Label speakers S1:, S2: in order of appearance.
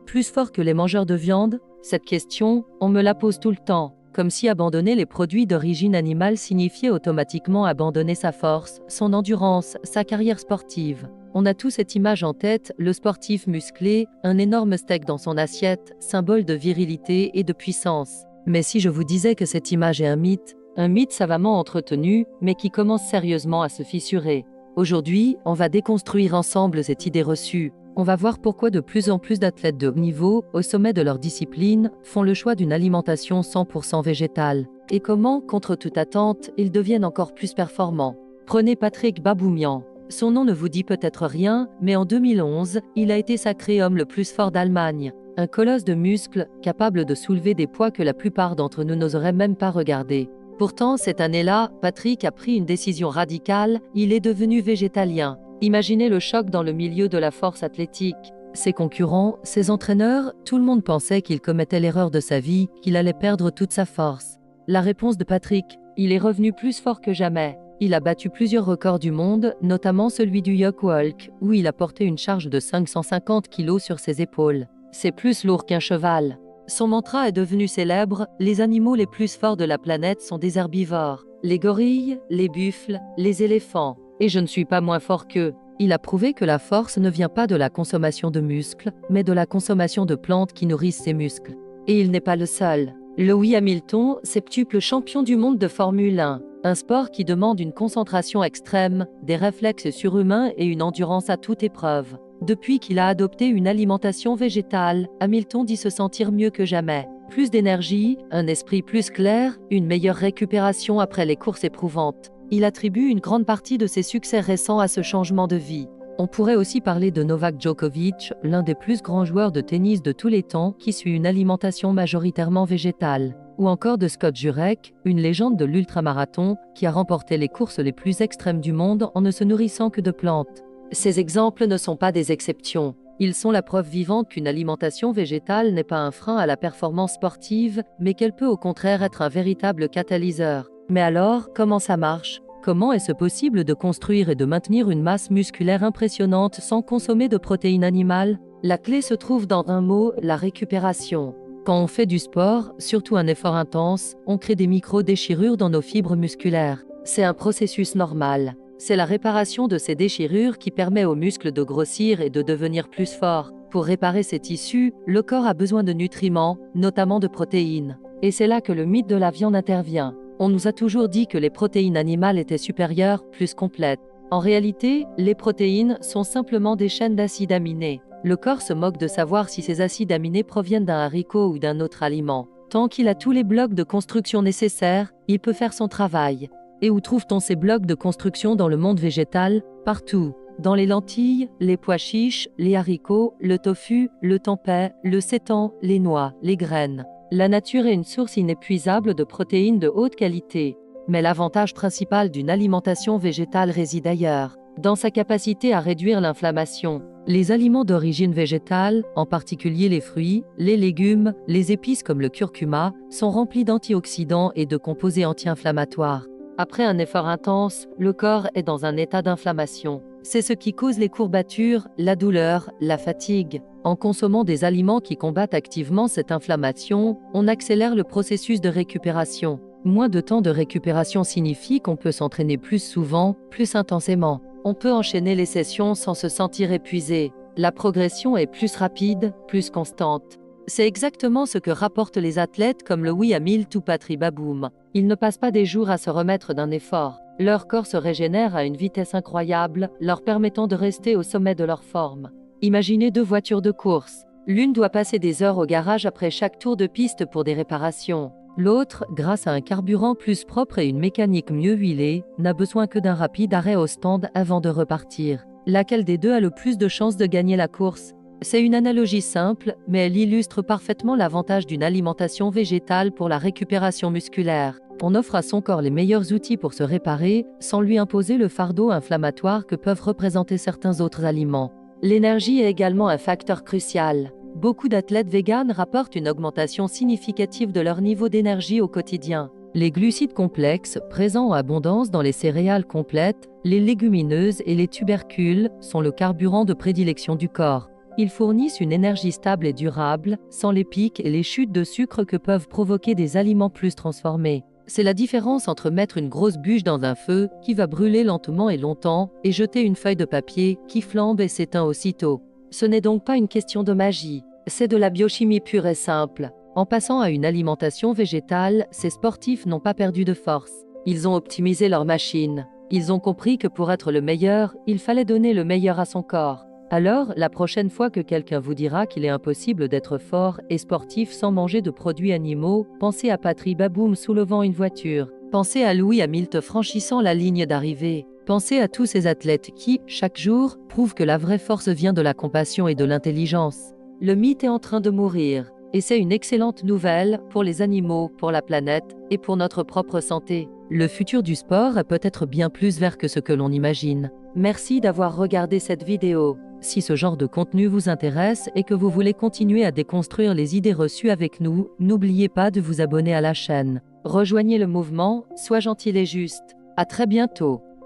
S1: Plus fort que les mangeurs de viande? Cette question, on me la pose tout le temps, comme si abandonner les produits d'origine animale signifiait automatiquement abandonner sa force, son endurance, sa carrière sportive. On a tous cette image en tête, le sportif musclé, un énorme steak dans son assiette, symbole de virilité et de puissance. Mais si je vous disais que cette image est un mythe savamment entretenu, mais qui commence sérieusement à se fissurer. Aujourd'hui, on va déconstruire ensemble cette idée reçue. On va voir pourquoi de plus en plus d'athlètes de haut niveau, au sommet de leur discipline, font le choix d'une alimentation 100% végétale. Et comment, contre toute attente, ils deviennent encore plus performants. Prenez Patrick Baboumian. Son nom ne vous dit peut-être rien, mais en 2011, il a été sacré homme le plus fort d'Allemagne. Un colosse de muscles, capable de soulever des poids que la plupart d'entre nous n'oseraient même pas regarder. Pourtant, cette année-là, Patrick a pris une décision radicale, il est devenu végétalien. Imaginez le choc dans le milieu de la force athlétique. Ses concurrents, ses entraîneurs, tout le monde pensait qu'il commettait l'erreur de sa vie, qu'il allait perdre toute sa force. La réponse de Patrick, il est revenu plus fort que jamais. Il a battu plusieurs records du monde, notamment celui du Yoke Walk, où il a porté une charge de 550 kg sur ses épaules. C'est plus lourd qu'un cheval. Son mantra est devenu célèbre, les animaux les plus forts de la planète sont des herbivores. Les gorilles, les buffles, les éléphants. Et je ne suis pas moins fort qu'eux. Il a prouvé que la force ne vient pas de la consommation de muscles, mais de la consommation de plantes qui nourrissent ces muscles. Et il n'est pas le seul. Lewis Hamilton, septuple champion du monde de Formule 1. Un sport qui demande une concentration extrême, des réflexes surhumains et une endurance à toute épreuve. Depuis qu'il a adopté une alimentation végétale, Hamilton dit se sentir mieux que jamais. Plus d'énergie, un esprit plus clair, une meilleure récupération après les courses éprouvantes. Il attribue une grande partie de ses succès récents à ce changement de vie. On pourrait aussi parler de Novak Djokovic, l'un des plus grands joueurs de tennis de tous les temps qui suit une alimentation majoritairement végétale. Ou encore de Scott Jurek, une légende de l'ultramarathon qui a remporté les courses les plus extrêmes du monde en ne se nourrissant que de plantes. Ces exemples ne sont pas des exceptions. Ils sont la preuve vivante qu'une alimentation végétale n'est pas un frein à la performance sportive, mais qu'elle peut au contraire être un véritable catalyseur. Mais alors, comment ça marche? Comment est-ce possible de construire et de maintenir une masse musculaire impressionnante sans consommer de protéines animales? La clé se trouve dans un mot, la récupération. Quand on fait du sport, surtout un effort intense, on crée des micro-déchirures dans nos fibres musculaires. C'est un processus normal. C'est la réparation de ces déchirures qui permet aux muscles de grossir et de devenir plus forts. Pour réparer ces tissus, le corps a besoin de nutriments, notamment de protéines. Et c'est là que le mythe de la viande intervient. On nous a toujours dit que les protéines animales étaient supérieures, plus complètes. En réalité, les protéines sont simplement des chaînes d'acides aminés. Le corps se moque de savoir si ces acides aminés proviennent d'un haricot ou d'un autre aliment. Tant qu'il a tous les blocs de construction nécessaires, il peut faire son travail. Et où trouve-t-on ces blocs de construction dans le monde végétal? Partout. Dans les lentilles, les pois chiches, les haricots, le tofu, le tempeh, le sétan, les noix, les graines. La nature est une source inépuisable de protéines de haute qualité. Mais l'avantage principal d'une alimentation végétale réside ailleurs, dans sa capacité à réduire l'inflammation. Les aliments d'origine végétale, en particulier les fruits, les légumes, les épices comme le curcuma, sont remplis d'antioxydants et de composés anti-inflammatoires. Après un effort intense, le corps est dans un état d'inflammation. C'est ce qui cause les courbatures, la douleur, la fatigue. En consommant des aliments qui combattent activement cette inflammation, on accélère le processus de récupération. Moins de temps de récupération signifie qu'on peut s'entraîner plus souvent, plus intensément. On peut enchaîner les sessions sans se sentir épuisé. La progression est plus rapide, plus constante. C'est exactement ce que rapportent les athlètes comme Lewis Hamilton ou Patrick Baboum. Ils ne passent pas des jours à se remettre d'un effort. Leur corps se régénère à une vitesse incroyable, leur permettant de rester au sommet de leur forme. Imaginez deux voitures de course. L'une doit passer des heures au garage après chaque tour de piste pour des réparations. L'autre, grâce à un carburant plus propre et une mécanique mieux huilée, n'a besoin que d'un rapide arrêt au stand avant de repartir. Laquelle des deux a le plus de chances de gagner la course? C'est une analogie simple, mais elle illustre parfaitement l'avantage d'une alimentation végétale pour la récupération musculaire. On offre à son corps les meilleurs outils pour se réparer, sans lui imposer le fardeau inflammatoire que peuvent représenter certains autres aliments. L'énergie est également un facteur crucial. Beaucoup d'athlètes véganes rapportent une augmentation significative de leur niveau d'énergie au quotidien. Les glucides complexes, présents en abondance dans les céréales complètes, les légumineuses et les tubercules, sont le carburant de prédilection du corps. Ils fournissent une énergie stable et durable, sans les pics et les chutes de sucre que peuvent provoquer des aliments plus transformés. C'est la différence entre mettre une grosse bûche dans un feu, qui va brûler lentement et longtemps, et jeter une feuille de papier, qui flambe et s'éteint aussitôt. Ce n'est donc pas une question de magie, c'est de la biochimie pure et simple. En passant à une alimentation végétale, ces sportifs n'ont pas perdu de force. Ils ont optimisé leur machine. Ils ont compris que pour être le meilleur, il fallait donner le meilleur à son corps. Alors, la prochaine fois que quelqu'un vous dira qu'il est impossible d'être fort et sportif sans manger de produits animaux, pensez à Patry Baboum soulevant une voiture. Pensez à Louis Hamilton franchissant la ligne d'arrivée. Pensez à tous ces athlètes qui, chaque jour, prouvent que la vraie force vient de la compassion et de l'intelligence. Le mythe est en train de mourir, et c'est une excellente nouvelle pour les animaux, pour la planète et pour notre propre santé. Le futur du sport est peut-être bien plus vert que ce que l'on imagine. Merci d'avoir regardé cette vidéo. Si ce genre de contenu vous intéresse et que vous voulez continuer à déconstruire les idées reçues avec nous, n'oubliez pas de vous abonner à la chaîne. Rejoignez le mouvement, sois gentil et juste. À très bientôt.